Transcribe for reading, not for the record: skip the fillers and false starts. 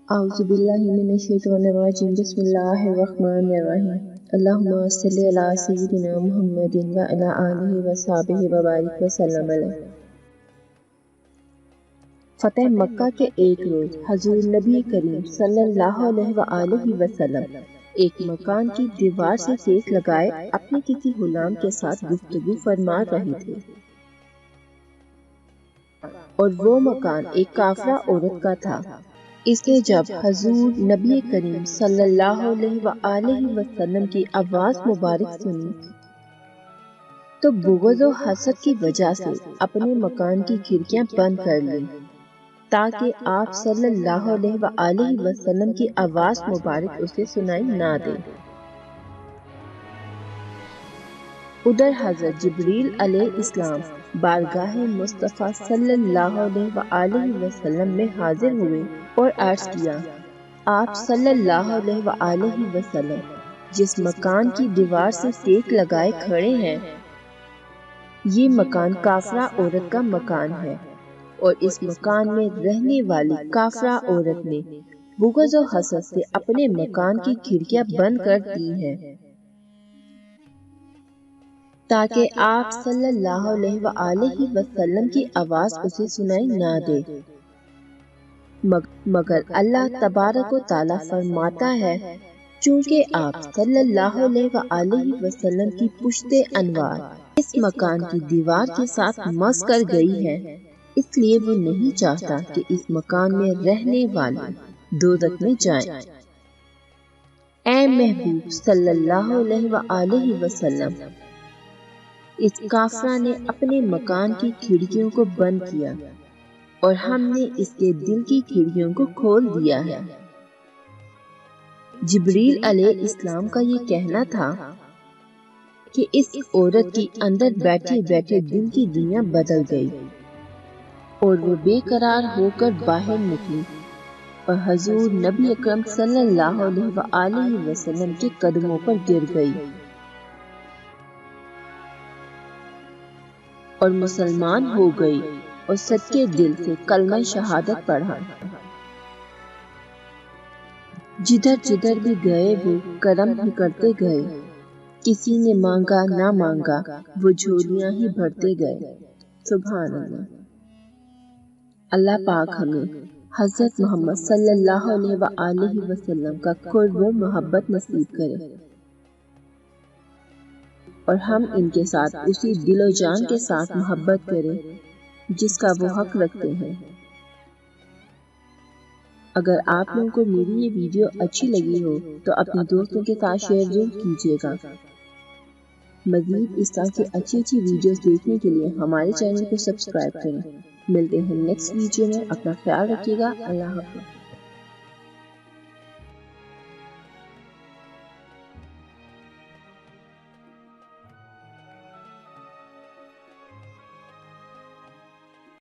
اعوذ باللہ من الشیطان الرجیم بسم اللہ الرحمن الرحیم اللہم صلی علی سیدنا محمد وعلی آلہ وصحبہ وبارک وسلم علیہ۔ فتح مکہ کے ایک روز حضور نبی کریم صلی اللہ علیہ وآلہ وسلم ایک مکان کی دیوار سے ٹیک لگائے اپنے کسی غلام کے ساتھ گفتگو فرما رہے تھے، اور وہ مکان ایک کافرہ عورت کا تھا۔ اس لیے جب حضور نبی کریم صلی اللہ علیہ وآلہ وسلم کی آواز مبارک سنی تو بغض و حسد کی وجہ سے اپنے مکان کی کھڑکیاں بند کر لیں تاکہ آپ صلی اللہ علیہ وآلہ وسلم کی آواز مبارک اسے سنائی نہ دے۔ ادھر حضرت جبریل علیہ السلام بارگاہ مصطفیٰ صلی اللہ علیہ وآلہ وسلم میں حاضر ہوئے اور عرض کیا، آپ صلی اللہ علیہ وآلہ وسلم جس مکان کی دیوار سے ٹیک لگائے کھڑے ہیں، یہ مکان کافرہ عورت کا مکان ہے، اور اس مکان میں رہنے والی کافرہ عورت نے بغض و حسد سے اپنے مکان کی کھڑکیاں بند کر دی ہیں تاکہ آپ صلی اللہ علیہ وآلہ وسلم کی آواز اسے سنائی نہ دے، مگر اللہ تبارک و تعالیٰ فرماتا ہے چونکہ آپ صلی اللہ علیہ وآلہ وسلم کی پشت انوار اس مکان کی دیوار کے ساتھ مس کر گئی ہے، اس لیے وہ نہیں چاہتا کہ اس مکان میں رہنے والے دوزخ میں جائیں۔ اے محبوب صلی اللہ علیہ وآلہ وسلم، اس کافرہ نے اپنے مکان کی کھڑکیوں کو بند کیا اور ہم نے اس کے دل کی کھڑکیوں کو کھول دیا ہے۔ جبریل علیہ السلام کا یہ کہنا تھا کہ اس عورت کی اندر بیٹھے بیٹھے دل کی دنیا بدل گئی اور وہ بے قرار ہو کر باہر نکلی اور حضور نبی اکرم صلی اللہ علیہ وآلہ وسلم کے قدموں پر گر گئی اور مسلمان ہو گئی اور صدقے دل سے کلمہ شہادت پڑھا۔ جدھر جدھر بھی گئے وہ کرم ہی کرتے گئے، کسی نے مانگا نہ مانگا وہ جھولیاں ہی بھرتے گئے۔ سبحان اللہ۔ اللہ پاک ہمیں حضرت محمد صلی اللہ علیہ وآلہ وسلم کا قرب و محبت نصیب کرے اور ہم ان کے ساتھ اسی دل و جان کے ساتھ محبت کریں جس کا وہ حق رکھتے ہیں۔ اگر آپ لوگوں کو میری یہ ویڈیو اچھی لگی ہو تو اپنے دوستوں کے ساتھ شیئر ضرور کیجیے گا۔ مزید اس طرح کی اچھی ویڈیوز دیکھنے کے لیے ہمارے چینل کو سبسکرائب کریں۔ ملتے ہیں نیکسٹ ویڈیو میں، اپنا خیال رکھیے گا۔ اللہ حافظ۔